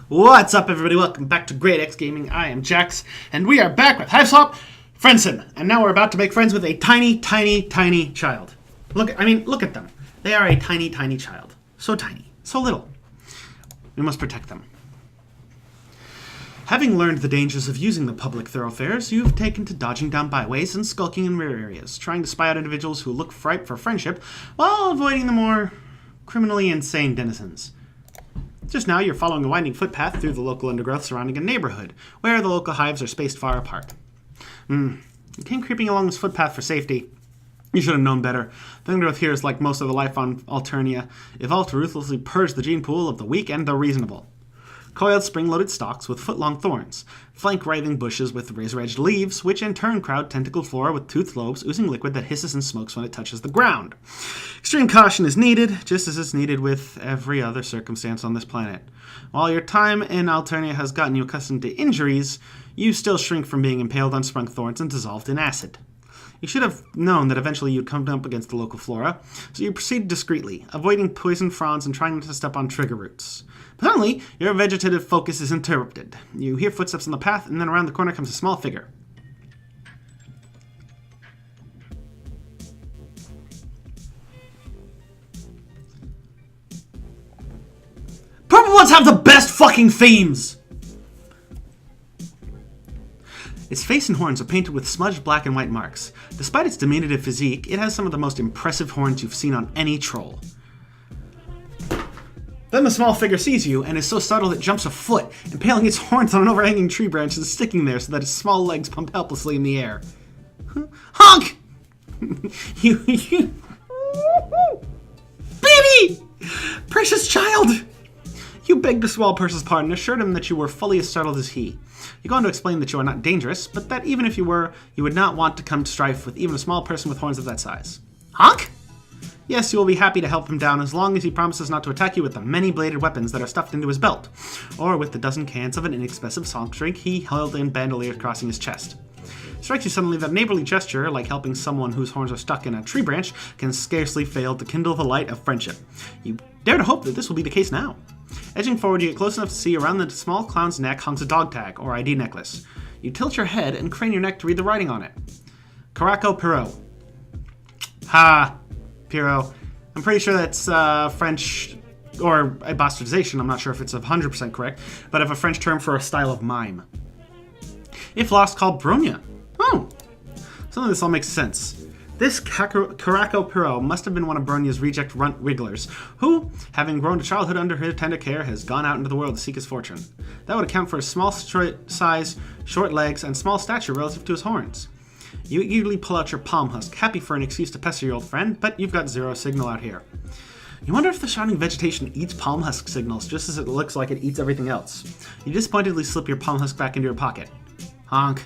What's up, everybody? Welcome back to Greataxe Gaming. I am Jax, and we are back with Hiveswap, Friendsim, and now we're about to make friends with a tiny, tiny, tiny child. Look at them. They are a tiny, tiny child. So tiny, so little. We must protect them. Having learned the dangers of using the public thoroughfares, you've taken to dodging down byways and skulking in rear areas, trying to spy out individuals who look ripe for friendship, while avoiding the more criminally insane denizens. Just now, you're following a winding footpath through the local undergrowth surrounding a neighborhood, where the local hives are spaced far apart. You came creeping along this footpath for safety. You should have known better. The undergrowth here is like most of the life on Alternia, evolved to ruthlessly purge the gene pool of the weak and the reasonable. Coiled spring-loaded stalks with foot-long thorns, flank writhing bushes with razor-edged leaves, which in turn crowd tentacled flora with toothed lobes oozing liquid that hisses and smokes when it touches the ground. Extreme caution is needed, just as it's needed with every other circumstance on this planet. While your time in Alternia has gotten you accustomed to injuries, you still shrink from being impaled on sprung thorns and dissolved in acid. You should have known that eventually you'd come up against the local flora, so you proceed discreetly, avoiding poison fronds and trying not to step on trigger roots. But suddenly, your vegetative focus is interrupted. You hear footsteps on the path, and then around the corner comes a small figure. Purple ones have the best fucking themes! Its face and horns are painted with smudged black and white marks. Despite its diminutive physique, it has some of the most impressive horns you've seen on any troll. Then the small figure sees you and is so startled it jumps a foot, impaling its horns on an overhanging tree branch and sticking there so that its small legs pump helplessly in the air. Honk! you Baby! Precious child! You begged the small person's pardon, assured him that you were fully as startled as he. You go on to explain that you are not dangerous, but that even if you were, you would not want to come to strife with even a small person with horns of that size. Honk? Yes, you will be happy to help him down as long as he promises not to attack you with the many bladed weapons that are stuffed into his belt, or with the dozen cans of an inexpensive soft drink he held in bandoliers crossing his chest. It strikes you suddenly that a neighborly gesture, like helping someone whose horns are stuck in a tree branch, can scarcely fail to kindle the light of friendship. You dare to hope that this will be the case now. Edging forward, you get close enough to see around the small clown's neck hangs a dog tag, or ID necklace. You tilt your head and crane your neck to read the writing on it. Caraco Perot. Ha! Pierrot. I'm pretty sure that's French, or a bastardization, I'm not sure if it's 100% correct, but of a French term for a style of mime. If lost, called Bronya. Oh! Some of this all makes sense. This Caraco Perot must have been one of Bronya's reject runt wigglers, who, having grown to childhood under her tender care, has gone out into the world to seek his fortune. That would account for his small size, short legs, and small stature relative to his horns. You eagerly pull out your palm husk, happy for an excuse to pester your old friend, but you've got zero signal out here. You wonder if the surrounding vegetation eats palm husk signals just as it looks like it eats everything else. You disappointedly slip your palm husk back into your pocket. Honk.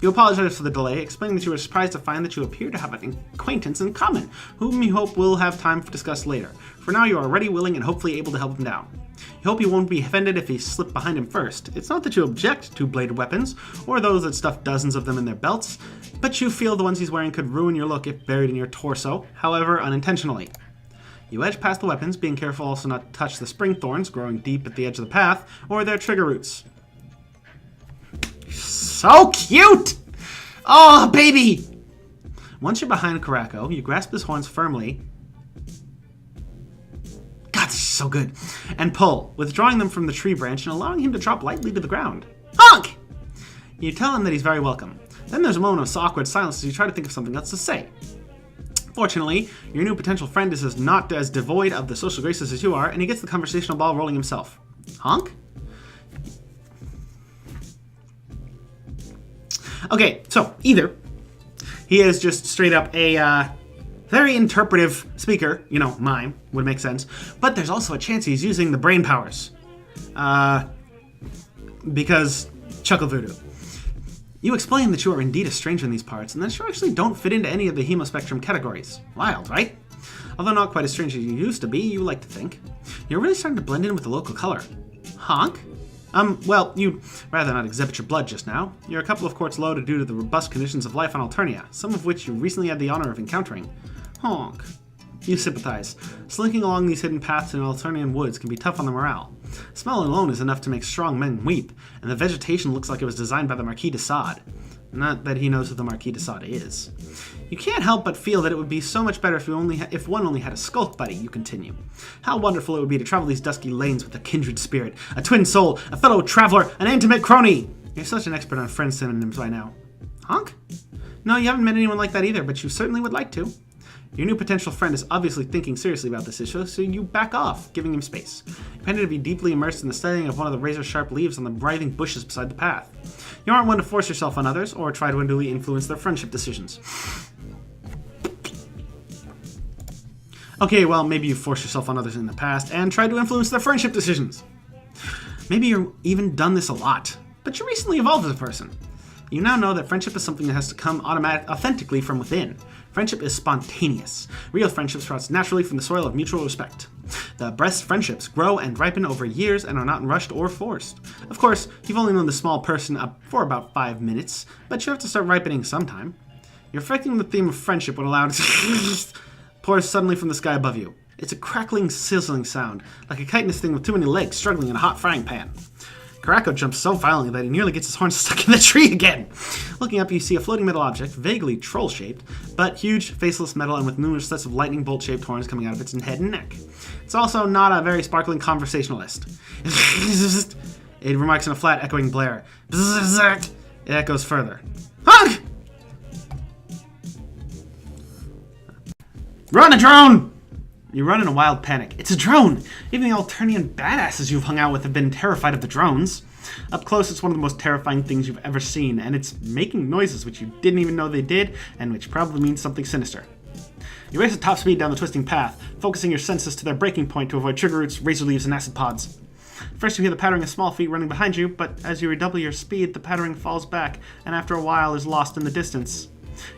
You apologize for the delay, explaining that you were surprised to find that you appear to have an acquaintance in common, whom you hope we'll have time to discuss later. For now, you are ready, willing, and hopefully able to help him down. You hope you won't be offended if he slipped behind him first. It's not that you object to bladed weapons, or those that stuff dozens of them in their belts, but you feel the ones he's wearing could ruin your look if buried in your torso, however unintentionally. You edge past the weapons, being careful also not to touch the spring thorns growing deep at the edge of the path, or their trigger roots. So cute! Oh, baby! Once you're behind Caraco, you grasp his horns firmly. God, this is so good. And pull, withdrawing them from the tree branch and allowing him to drop lightly to the ground. Honk! You tell him that he's very welcome. Then there's a moment of awkward silence as you try to think of something else to say. Fortunately, your new potential friend is not as devoid of the social graces as you are, and he gets the conversational ball rolling himself. Honk? Okay, so either he is just straight up a very interpretive speaker, mime, would make sense, but there's also a chance he's using the brain powers. Because Chuckle Voodoo. You explain that you are indeed a stranger in these parts, and that you actually don't fit into any of the hemospectrum categories. Wild, right? Although not quite as strange as you used to be, you like to think. You're really starting to blend in with the local color. Honk? Well, you'd rather not exhibit your blood just now. You're a couple of quarts low due to the robust conditions of life on Alternia, some of which you recently had the honor of encountering. Honk. You sympathize. Slinking along these hidden paths in Alternian woods can be tough on the morale. The smell alone is enough to make strong men weep, and the vegetation looks like it was designed by the Marquis de Sade. Not that he knows who the Marquis de Sade is. You can't help but feel that it would be so much better if one only had a skulk buddy, you continue. How wonderful it would be to travel these dusky lanes with a kindred spirit, a twin soul, a fellow traveler, an intimate crony! You're such an expert on friend synonyms by now. Honk? No, you haven't met anyone like that either, but you certainly would like to. Your new potential friend is obviously thinking seriously about this issue, so you back off, giving him space. You tend to be deeply immersed in the studying of one of the razor-sharp leaves on the writhing bushes beside the path. You aren't one to force yourself on others, or try to unduly influence their friendship decisions. Okay, well, maybe you forced yourself on others in the past, and tried to influence their friendship decisions. Maybe you've even done this a lot, but you recently evolved as a person. You now know that friendship is something that has to come authentically from within. Friendship is spontaneous. Real friendship sprouts naturally from the soil of mutual respect. The best friendships grow and ripen over years and are not rushed or forced. Of course, you've only known the small person for about 5 minutes, but you have to start ripening sometime. You're affecting the theme of friendship when a loud pours suddenly from the sky above you. It's a crackling, sizzling sound, like a chitinous thing with too many legs struggling in a hot frying pan. Karako jumps so violently that he nearly gets his horns stuck in the tree again. Looking up, you see a floating metal object, vaguely troll-shaped, but huge, faceless metal and with numerous sets of lightning bolt-shaped horns coming out of its head and neck. It's also not a very sparkling conversationalist. It remarks in a flat, echoing blare. It echoes further. Honk! Run, a drone! You run in a wild panic. It's a drone! Even the Alternian badasses you've hung out with have been terrified of the drones. Up close, it's one of the most terrifying things you've ever seen, and it's making noises which you didn't even know they did, and which probably means something sinister. You race at top speed down the twisting path, focusing your senses to their breaking point to avoid trigger roots, razor leaves, and acid pods. First you hear the pattering of small feet running behind you, but as you redouble your speed, the pattering falls back, and after a while is lost in the distance.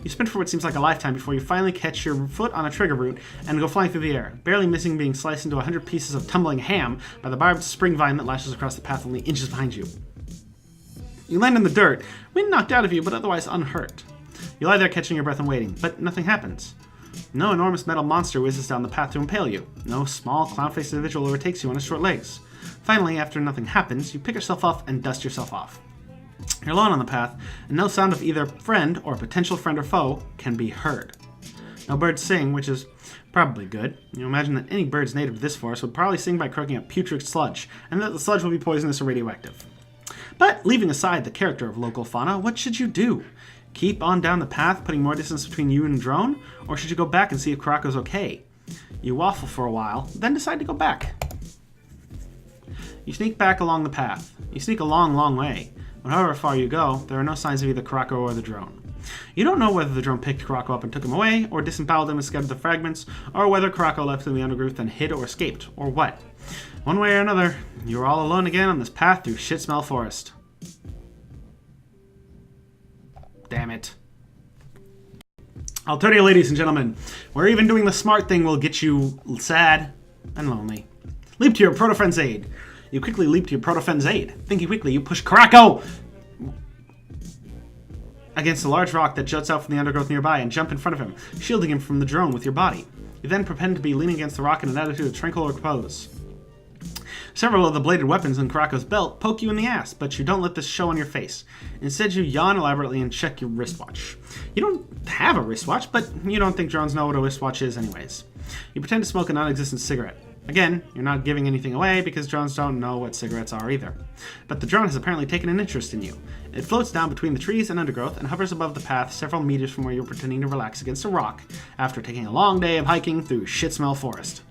You sprint for what seems like a lifetime before you finally catch your foot on a trigger root and go flying through the air, barely missing being sliced into 100 pieces of tumbling ham by the barbed spring vine that lashes across the path only inches behind you. You land in the dirt, wind knocked out of you but otherwise unhurt. You lie there catching your breath and waiting, but nothing happens. No enormous metal monster whizzes down the path to impale you. No small clown-faced individual overtakes you on his short legs. Finally, after nothing happens, you pick yourself up and dust yourself off. You're alone on the path, and no sound of either friend or potential friend or foe can be heard. No birds sing, which is probably good. You imagine that any birds native to this forest would probably sing by croaking up putrid sludge, and that the sludge will be poisonous or radioactive. But leaving aside the character of local fauna, what should you do? Keep on down the path, putting more distance between you and the drone, or should you go back and see if Karako's okay? You waffle for a while, then decide to go back. You sneak back along the path. You sneak a long, long way. But however far you go, there are no signs of either Karako or the drone. You don't know whether the drone picked Karako up and took him away, or disemboweled him and scattered the fragments, or whether Karako left in the undergrowth and hid or escaped, or what. One way or another, you are all alone again on this path through shit-smell forest. Damn it. Alternia, ladies and gentlemen, where even doing the smart thing will get you sad and lonely. Leap to your proto-friend's aid. You quickly leap to your proto-friend's aid. Thinking quickly, you push Karako against a large rock that juts out from the undergrowth nearby and jump in front of him, shielding him from the drone with your body. You then pretend to be leaning against the rock in an attitude of tranquil repose. Several of the bladed weapons in Karako's belt poke you in the ass, but you don't let this show on your face. Instead, you yawn elaborately and check your wristwatch. You don't have a wristwatch, but you don't think drones know what a wristwatch is anyways. You pretend to smoke a non-existent cigarette. Again, you're not giving anything away because drones don't know what cigarettes are either. But the drone has apparently taken an interest in you. It floats down between the trees and undergrowth and hovers above the path several meters from where you're pretending to relax against a rock after taking a long day of hiking through shit-smell forest.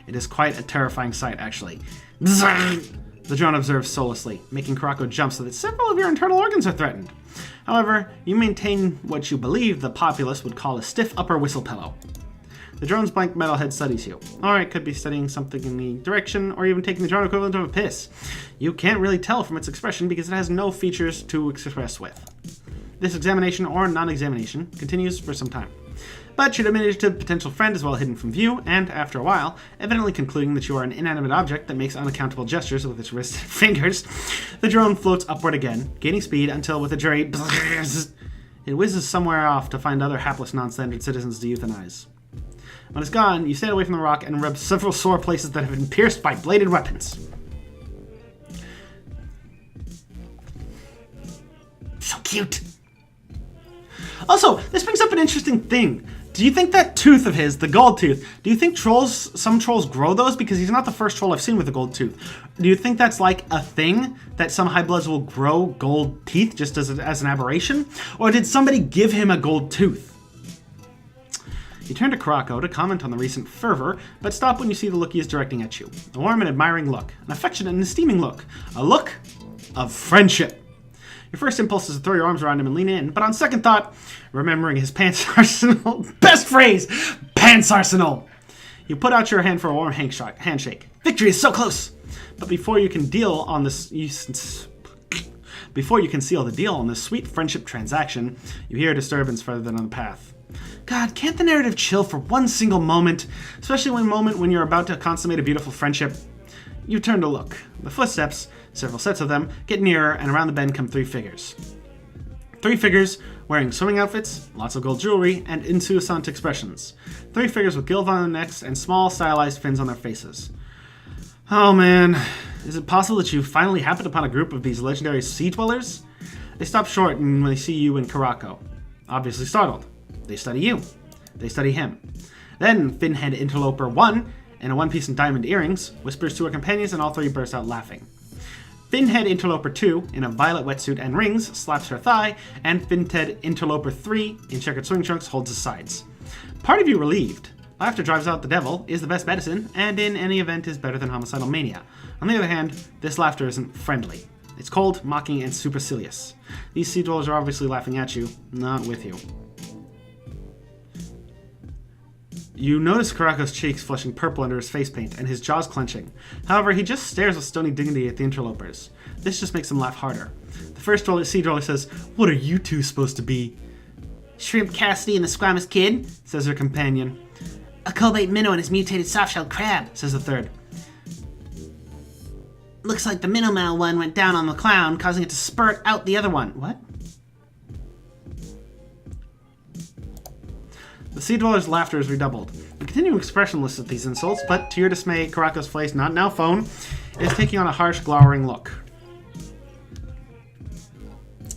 It is quite a terrifying sight, actually. The drone observes soullessly, making Karako jump so that several of your internal organs are threatened. However, you maintain what you believe the populace would call a stiff upper whistle pillow. The drone's blank metal head studies you. Or it could be studying something in the direction, or even taking the drone equivalent of a piss. You can't really tell from its expression because it has no features to express with. This examination, or non-examination, continues for some time. But your diminutive potential friend is well hidden from view, and after a while, evidently concluding that you are an inanimate object that makes unaccountable gestures with its wrists and fingers, the drone floats upward again, gaining speed until with a jury, it whizzes somewhere off to find other hapless non-standard citizens to euthanize. When it's gone, you stand away from the rock and rub several sore places that have been pierced by bladed weapons. So cute. Also, this brings up an interesting thing. Do you think that tooth of his, the gold tooth, do you think some trolls grow those? Because he's not the first troll I've seen with a gold tooth. Do you think that's like a thing, that some high bloods will grow gold teeth just as an aberration? Or did somebody give him a gold tooth? You turn to Kurako to comment on the recent fervor, but stop when you see the look he is directing at you. A warm and admiring look, an affectionate and esteeming look, a look of friendship. Your first impulse is to throw your arms around him and lean in, but on second thought, remembering his pants arsenal, best phrase, pants arsenal, you put out your hand for a warm handshake. Victory is so close! But before you can seal the deal on this sweet friendship transaction, you hear a disturbance further than on the path. God, can't the narrative chill for one single moment, especially when you're about to consummate a beautiful friendship? You turn to look. The footsteps, several sets of them, get nearer, and around the bend come 3 figures. 3 figures wearing swimming outfits, lots of gold jewelry, and insouciant expressions. 3 figures with gills on their necks and small stylized fins on their faces. Oh man, is it possible that you finally happened upon a group of these legendary sea dwellers? They stop short when they see you and Kurako. Obviously startled. They study you. They study him. Then Finhead Interloper 1, in a one-piece and diamond earrings, whispers to her companions and all 3 burst out laughing. Finhead Interloper 2, in a violet wetsuit and rings, slaps her thigh, and Finhead Interloper 3, in checkered swing trunks, holds his sides. Part of you relieved. Laughter drives out the devil, is the best medicine, and in any event is better than homicidal mania. On the other hand, this laughter isn't friendly. It's cold, mocking, and supercilious. These sea dwellers are obviously laughing at you, not with you. You notice Kurako's cheeks flushing purple under his face paint and his jaws clenching. However, he just stares with stony dignity at the interlopers. This just makes him laugh harder. The first sea dweller says, "What are you two supposed to be?" "Shrimp Cassidy and the Squamous Kid," says her companion. "A cobalt minnow and his mutated soft-shelled crab," says the third. "Looks like the minnow one went down on the clown, causing it to spurt out the other one." What? The sea dweller's laughter is redoubled. You continue expressionless at these insults, but to your dismay, Kurako's face, not now phone, is taking on a harsh, glowering look.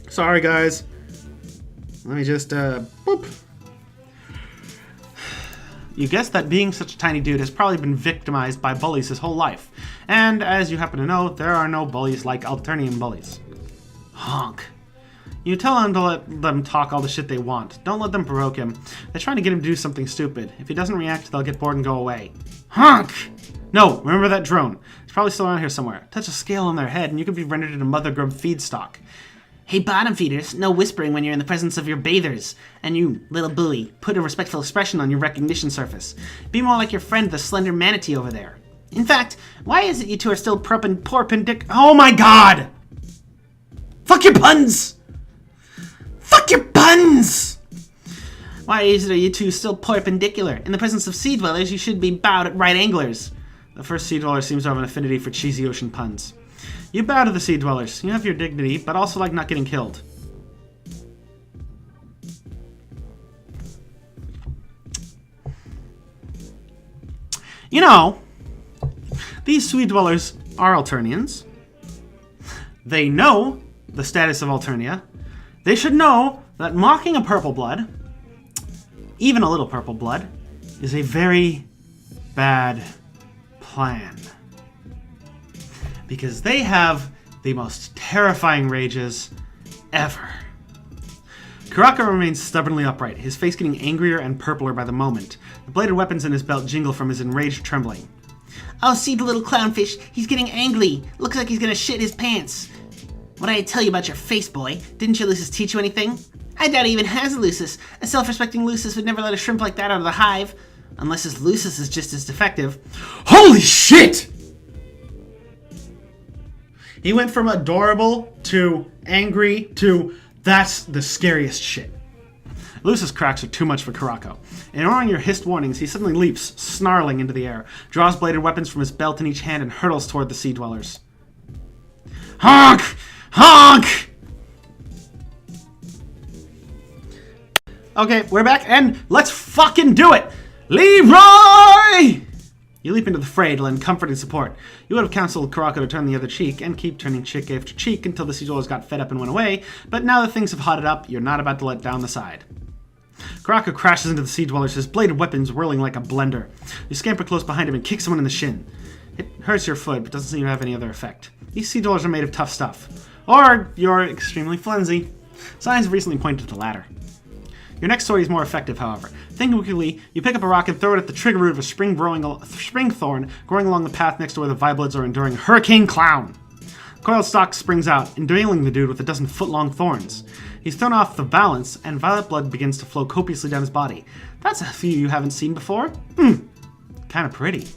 Sorry, guys. Let me just, boop. You guess that being such a tiny dude has probably been victimized by bullies his whole life. And as you happen to know, there are no bullies like Alternian bullies. Honk. You tell him to let them talk all the shit they want. Don't let them provoke him. They're trying to get him to do something stupid. If he doesn't react, they'll get bored and go away. Honk! No, remember that drone. It's probably still around here somewhere. Touch a scale on their head and you could be rendered into mother grub feedstock. Hey, bottom feeders, no whispering when you're in the presence of your bathers. And you, little bully, put a respectful expression on your recognition surface. Be more like your friend, the slender manatee over there. In fact, why is it you two are still Oh my god! Fuck your puns! Fuck your puns! Why is it you two still perpendicular? In the presence of sea dwellers, you should be bowed at right anglers. The first sea dweller seems to have an affinity for cheesy ocean puns. You bow to the sea dwellers. You have your dignity, but also like not getting killed. You know, these sea dwellers are Alternians. They know the status of Alternia. They should know that mocking a purple blood, even a little purple blood, is a very bad plan. Because they have the most terrifying rages ever. Kurako remains stubbornly upright, his face getting angrier and purpler by the moment. The bladed weapons in his belt jingle from his enraged trembling. "Oh, see the little clownfish. He's getting angry. Looks like he's gonna shit his pants. What did I tell you about your face, boy? Didn't your Lucis teach you anything? I doubt he even has a Lucis. A self-respecting Lucis would never let a shrimp like that out of the hive. Unless his Lucis is just as defective." Holy shit! He went from adorable to angry to that's the scariest shit. Lucis cracks are too much for Kurako. Ignoring your hissed warnings, he suddenly leaps, snarling into the air, draws bladed weapons from his belt in each hand, and hurtles toward the sea dwellers. Honk! Honk! Okay, we're back, and let's fucking do it! Leroy! You leap into the fray to lend comfort and support. You would have counseled Kurako to turn the other cheek and keep turning cheek after cheek until the sea dwellers got fed up and went away, but now that things have hotted up, you're not about to let down the side. Kurako crashes into the sea dwellers, his bladed weapons whirling like a blender. You scamper close behind him and kick someone in the shin. It hurts your foot, but doesn't seem to have any other effect. These sea dwellers are made of tough stuff. Or you're extremely flimsy. Signs have recently pointed to the latter. Your next story is more effective, however. Thinking quickly, you pick up a rock and throw it at the trigger root of a spring thorn growing along the path next to where the Vibelets are enduring Hurricane Clown. Coiled stalk springs out, endealing the dude with a dozen foot-long thorns. He's thrown off the balance, and violet blood begins to flow copiously down his body. That's a view you haven't seen before. Kinda pretty.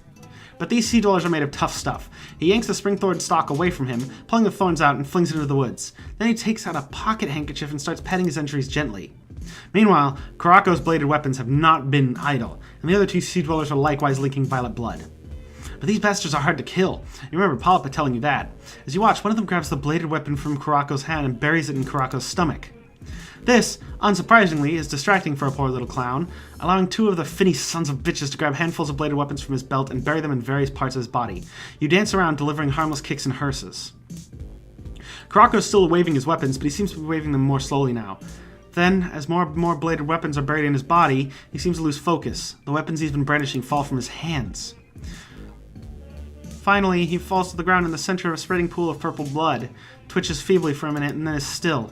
But these sea dwellers are made of tough stuff. He yanks the spring-thorn stalk away from him, pulling the thorns out and flings it into the woods. Then he takes out a pocket handkerchief and starts petting his injuries gently. Meanwhile, Kurako's bladed weapons have not been idle, and the other two sea dwellers are likewise leaking violet blood. But these bastards are hard to kill. You remember Polypa telling you that. As you watch, one of them grabs the bladed weapon from Kurako's hand and buries it in Kurako's stomach. This, unsurprisingly, is distracting for a poor little clown, allowing two of the finny sons of bitches to grab handfuls of bladed weapons from his belt and bury them in various parts of his body. You dance around, delivering harmless kicks and hearses. Kurako's still waving his weapons, but he seems to be waving them more slowly now. Then, as more bladed weapons are buried in his body, he seems to lose focus. The weapons he's been brandishing fall from his hands. Finally, he falls to the ground in the center of a spreading pool of purple blood, twitches feebly for a minute, and then is still.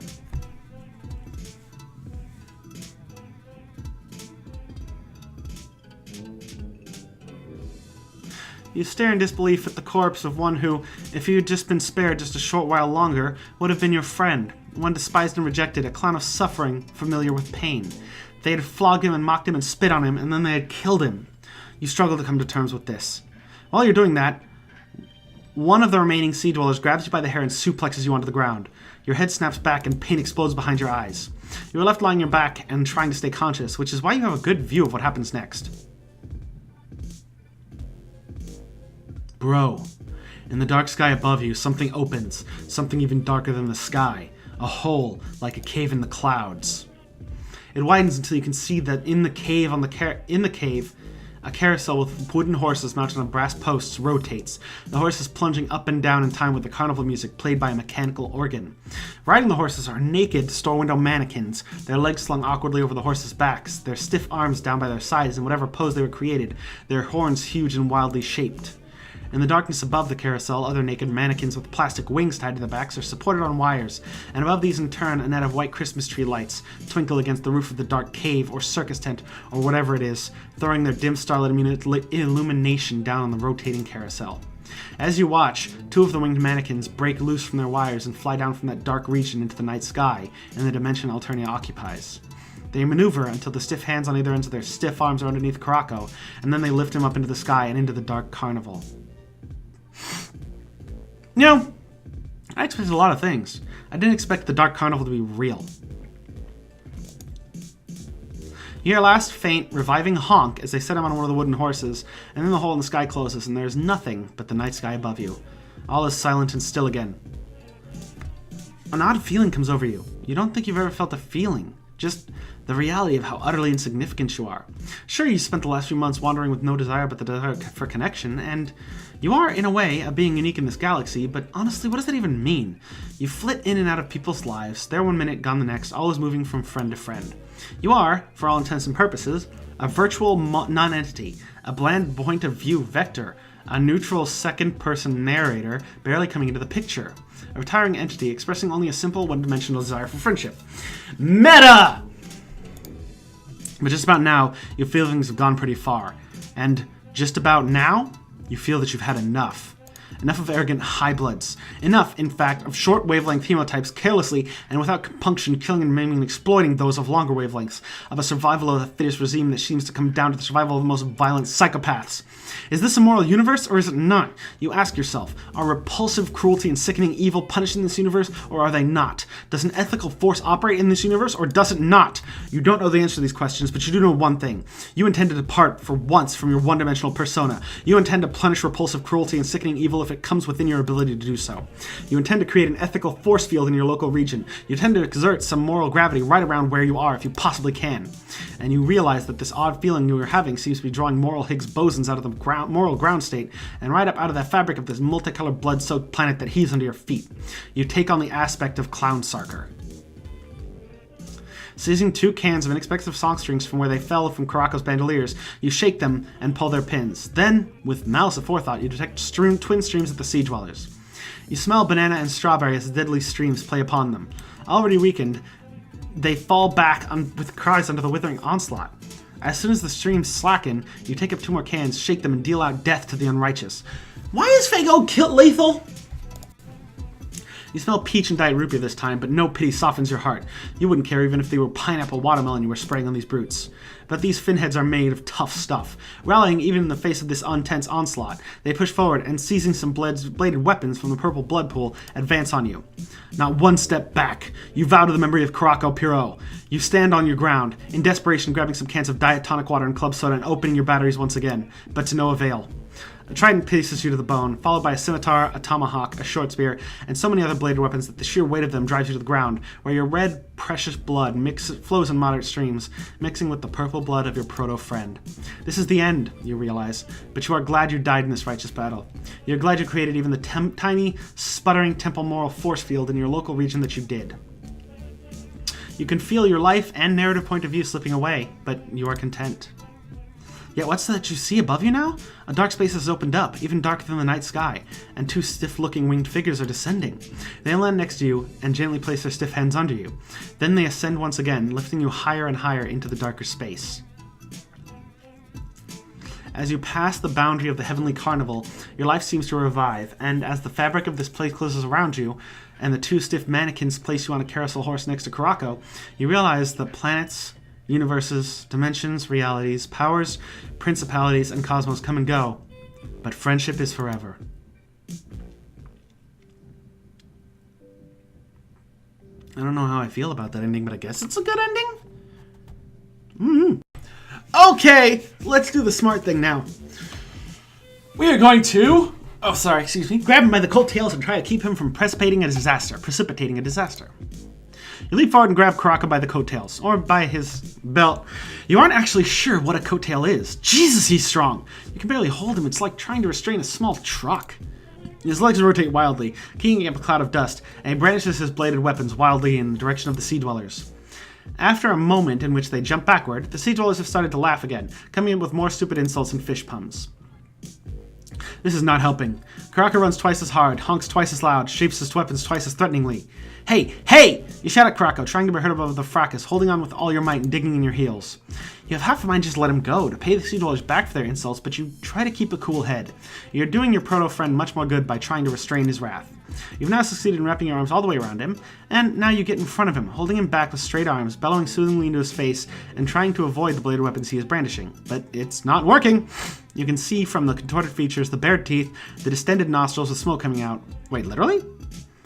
You stare in disbelief at the corpse of one who, if you had just been spared just a short while longer, would have been your friend. One despised and rejected, a clown of suffering, familiar with pain. They had flogged him and mocked him and spit on him, and then they had killed him. You struggle to come to terms with this. While you're doing that, one of the remaining sea dwellers grabs you by the hair and suplexes you onto the ground. Your head snaps back and pain explodes behind your eyes. You are left lying on your back and trying to stay conscious, which is why you have a good view of what happens next. Bro, in the dark sky above you, something opens, something even darker than the sky. A hole, like a cave in the clouds. It widens until you can see that in the cave, a carousel with wooden horses mounted on brass posts rotates, the horses plunging up and down in time with the carnival music played by a mechanical organ. Riding the horses are naked store window mannequins, their legs slung awkwardly over the horses' backs, their stiff arms down by their sides in whatever pose they were created, their horns huge and wildly shaped. In the darkness above the carousel, other naked mannequins with plastic wings tied to their backs are supported on wires, and above these in turn a net of white Christmas tree lights twinkle against the roof of the dark cave or circus tent or whatever it is, throwing their dim starlit illumination down on the rotating carousel. As you watch, two of the winged mannequins break loose from their wires and fly down from that dark region into the night sky and the dimension Alternia occupies. They maneuver until the stiff hands on either ends of their stiff arms are underneath Kurako, and then they lift him up into the sky and into the dark carnival. You know, I expected a lot of things. I didn't expect the Dark Carnival to be real. You hear a last faint, reviving honk as they set him on one of the wooden horses, and then the hole in the sky closes, and there is nothing but the night sky above you. All is silent and still again. An odd feeling comes over you. You don't think you've ever felt a feeling. Just the reality of how utterly insignificant you are. Sure, you spent the last few months wandering with no desire but the desire for connection, and you are, in a way, a being unique in this galaxy, but honestly, what does that even mean? You flit in and out of people's lives, there one minute, gone the next, always moving from friend to friend. You are, for all intents and purposes, a virtual non-entity, a bland point of view vector, a neutral second-person narrator barely coming into the picture, a retiring entity expressing only a simple one-dimensional desire for friendship. Meta! But just about now, your feelings have gone pretty far, and just about now, you feel that you've had enough. Enough of arrogant high-bloods. Enough, in fact, of short wavelength hemotypes carelessly and without compunction killing and maiming and exploiting those of longer wavelengths. Of a survival of the fittest regime that seems to come down to the survival of the most violent psychopaths. Is this a moral universe, or is it not? You ask yourself, are repulsive cruelty and sickening evil punished in this universe, or are they not? Does an ethical force operate in this universe, or does it not? You don't know the answer to these questions, but you do know one thing. You intend to depart for once from your one-dimensional persona. You intend to punish repulsive cruelty and sickening evil if if it comes within your ability to do so. You intend to create an ethical force field in your local region. You intend to exert some moral gravity right around where you are if you possibly can. And you realize that this odd feeling you are having seems to be drawing moral Higgs bosons out of the moral ground state and right up out of the fabric of this multicolored blood-soaked planet that heaves under your feet. You take on the aspect of Clown Sarker. Seizing 2 cans of inexpensive song strings from where they fell from Karako's bandoliers, you shake them and pull their pins. Then, with malice aforethought, you detect twin streams at the Sea Dwellers. You smell banana and strawberry as the deadly streams play upon them. Already weakened, they fall back with cries under the withering onslaught. As soon as the streams slacken, you take up 2 more cans, shake them, and deal out death to the unrighteous. Why is Fago lethal? You smell peach and Diet Root Beer this time, but no pity softens your heart. You wouldn't care even if they were pineapple watermelon you were spraying on these brutes. But these finheads are made of tough stuff. Rallying even in the face of this intense onslaught, they push forward and, seizing some bladed weapons from the purple blood pool, advance on you. Not one step back. You vow to the memory of Karako Piro. You stand on your ground, in desperation grabbing some cans of Diet Tonic Water and Club Soda and opening your batteries once again, but to no avail. A trident pierces you to the bone, followed by a scimitar, a tomahawk, a short spear, and so many other bladed weapons that the sheer weight of them drives you to the ground, where your red, precious blood flows in moderate streams, mixing with the purple blood of your proto-friend. This is the end, you realize, but you are glad you died in this righteous battle. You're glad you created even the tiny, sputtering temple moral force field in your local region that you did. You can feel your life and narrative point of view slipping away, but you are content. Yet what's that you see above you now? A dark space has opened up, even darker than the night sky, and 2 stiff-looking winged figures are descending. They land next to you and gently place their stiff hands under you. Then they ascend once again, lifting you higher and higher into the darker space. As you pass the boundary of the heavenly carnival, your life seems to revive, and as the fabric of this place closes around you, and the 2 stiff mannequins place you on a carousel horse next to Karako, you realize the planets, universes, dimensions, realities, powers, principalities, and cosmos come and go, but friendship is forever. I don't know how I feel about that ending, but I guess it's a good ending? Okay, let's do the smart thing now. We are going to, grab him by the coattails and try to keep him from precipitating a disaster. You leap forward and grab Karako by the coattails, or by his belt. You aren't actually sure what a coattail is. Jesus, he's strong. You can barely hold him. It's like trying to restrain a small truck. His legs rotate wildly, kicking up a cloud of dust, and he brandishes his bladed weapons wildly in the direction of the Sea Dwellers. After a moment in which they jump backward, the Sea Dwellers have started to laugh again, coming in with more stupid insults and fish puns. This is not helping. Karako runs twice as hard, honks twice as loud, shapes his weapons twice as threateningly. Hey! Hey! You shout at Karako, trying to be heard above the fracas, holding on with all your might and digging in your heels. You have half a mind just to let him go, to pay the Sea Dwellers back for their insults, but you try to keep a cool head. You're doing your proto-friend much more good by trying to restrain his wrath. You've now succeeded in wrapping your arms all the way around him, and now you get in front of him, holding him back with straight arms, bellowing soothingly into his face, and trying to avoid the bladed weapons he is brandishing. But it's not working! You can see from the contorted features, the bared teeth, the distended nostrils with smoke coming out. Wait, literally?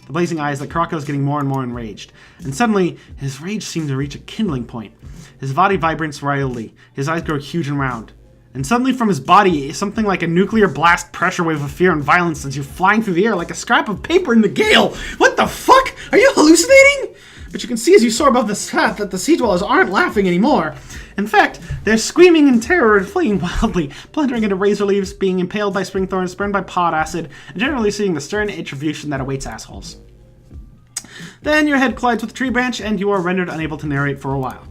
The blazing eyes that Karako is getting more and more enraged. And suddenly, his rage seems to reach a kindling point. His body vibrates wildly. His eyes grow huge and round. And suddenly from his body, something like a nuclear blast pressure wave of fear and violence sends you flying through the air like a scrap of paper in the gale. What the fuck? Are you hallucinating? But you can see as you soar above the path that the Sea Dwellers aren't laughing anymore. In fact, they're screaming in terror and fleeing wildly, blundering into razor leaves, being impaled by spring thorns, burned by pod acid, and generally seeing the stern retribution that awaits assholes. Then your head collides with a tree branch, and you are rendered unable to narrate for a while.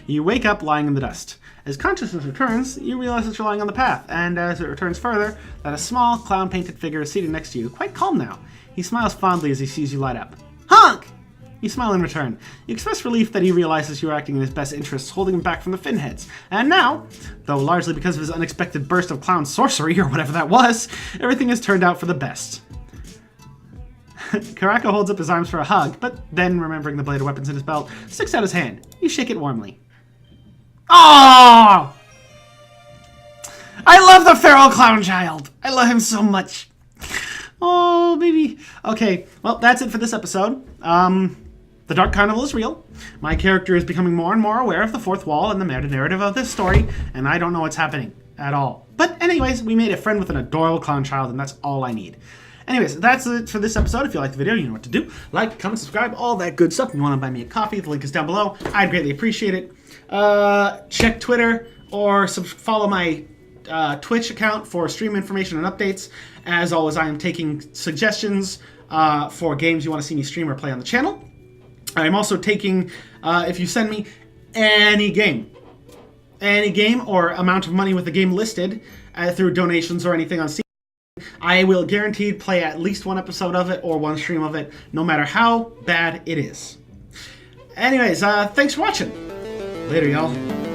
You wake up lying in the dust. As consciousness returns, you realize that you're lying on the path, and as it returns further, that a small, clown-painted figure is seated next to you, quite calm now. He smiles fondly as he sees you light up. Honk! You smile in return. You express relief that he realizes you are acting in his best interests, holding him back from the finheads. And now, though largely because of his unexpected burst of clown sorcery, or whatever that was, everything has turned out for the best. Karako holds up his arms for a hug, but then, remembering the bladed weapons in his belt, sticks out his hand. You shake it warmly. Oh! I love the feral clown child! I love him so much. Oh, baby. Okay, well, that's it for this episode. The Dark Carnival is real. My character is becoming more and more aware of the fourth wall and the meta-narrative of this story, and I don't know what's happening. at all. But anyways, we made a friend with an adorable clown child, and that's all I need. Anyways, that's it for this episode. If you like the video, you know what to do. Like, comment, subscribe, all that good stuff. If you want to buy me a coffee, the link is down below. I'd greatly appreciate it. Check Twitter or follow my Twitch account for stream information and updates. As always, I am taking suggestions for games you want to see me stream or play on the channel. I'm also taking, if you send me any game or amount of money with the game listed through donations or anything on Steam, I will guaranteed play at least one episode of it or one stream of it, no matter how bad it is. Anyways, thanks for watching. Later, y'all.